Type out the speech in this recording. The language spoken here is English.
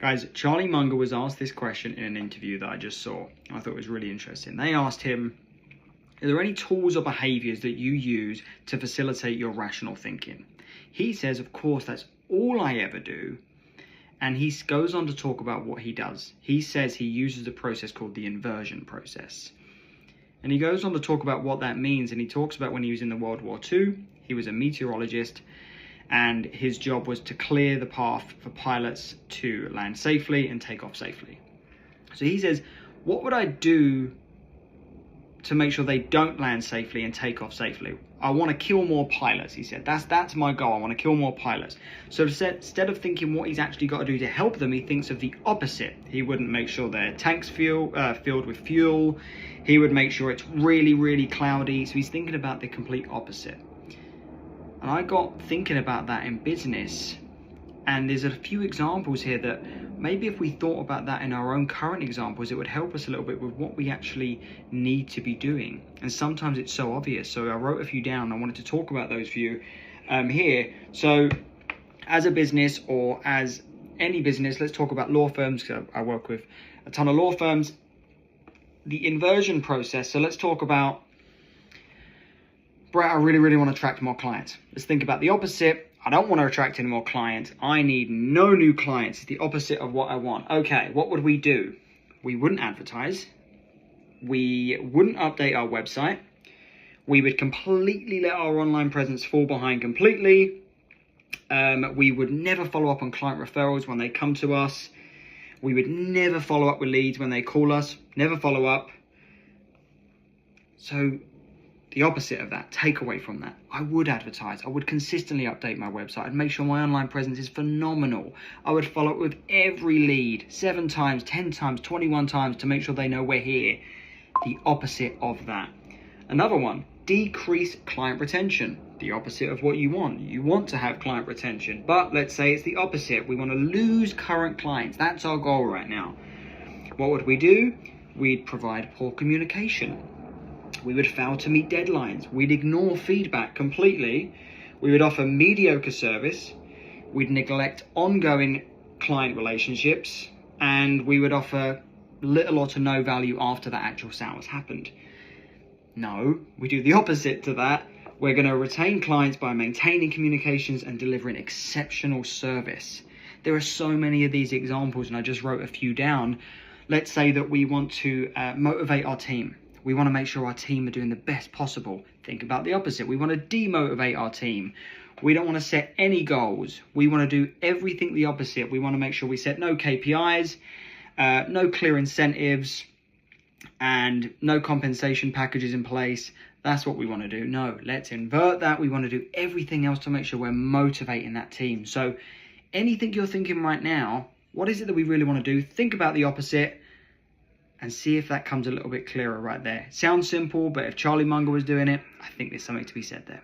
Guys, Charlie Munger was asked this question in an interview that I just saw. I thought it was really interesting. They asked him, are there any tools or behaviors that you use to facilitate your rational thinking? He says, of course, that's all I ever do. And he goes on to talk about what he does. He says he uses a process called the inversion process. And he goes on to talk about what that means. And he talks about when he was in the World War II, he was a meteorologist, and his job was to clear the path for pilots to land safely and take off safely. So he says, what would I do to make sure they don't land safely and take off safely? I want to kill more pilots, he said. That's my goal. I want to kill more pilots. So instead of thinking what he's actually got to do to help them, he thinks of the opposite. He wouldn't make sure their tanks filled with fuel. He would make sure it's really, really cloudy. So he's thinking about the complete opposite. And I got thinking about that in business. And there's a few examples here that maybe if we thought about that in our own current examples, it would help us a little bit with what we actually need to be doing. And sometimes it's so obvious. So I wrote a few down. I wanted to talk about those for you here. So as a business or as any business, let's talk about law firms, because I work with a ton of law firms. The inversion process. So let's talk about, Brett, I really, really want to attract more clients. Let's think about the opposite. I don't want to attract any more clients. I need no new clients. It's the opposite of what I want. Okay, what would we do? We wouldn't advertise. We wouldn't update our website. We would completely let our online presence fall behind completely. We would never follow up on client referrals when they come to us. We would never follow up with leads when they call us. Never follow up. So the opposite of that, take away from that. I would advertise. I would consistently update my website. I'd make sure my online presence is phenomenal. I would follow up with every lead 7 times, 10 times, 21 times to make sure they know we're here. The opposite of that. Another one, decrease client retention. The opposite of what you want. You want to have client retention, but let's say it's the opposite. We want to lose current clients. That's our goal right now. What would we do? We'd provide poor communication. We would fail to meet deadlines. We'd ignore feedback completely. We would offer mediocre service. We'd neglect ongoing client relationships. And we would offer little or to no value after the actual sale has happened. No, we do the opposite to that. We're going to retain clients by maintaining communications and delivering exceptional service. There are so many of these examples, and I just wrote a few down. Let's say that we want to motivate our team. We want to make sure our team are doing the best possible. Think about the opposite. We want to demotivate our team. We don't want to set any goals. We want to do everything the opposite. We want to make sure we set no KPIs, no clear incentives, and no compensation packages in place. That's what we want to do. No, let's invert that. We want to do everything else to make sure we're motivating that team. So anything you're thinking right now, what is it that we really want to do? Think about the opposite and see if that comes a little bit clearer right there. Sounds simple, but if Charlie Munger was doing it, I think there's something to be said there.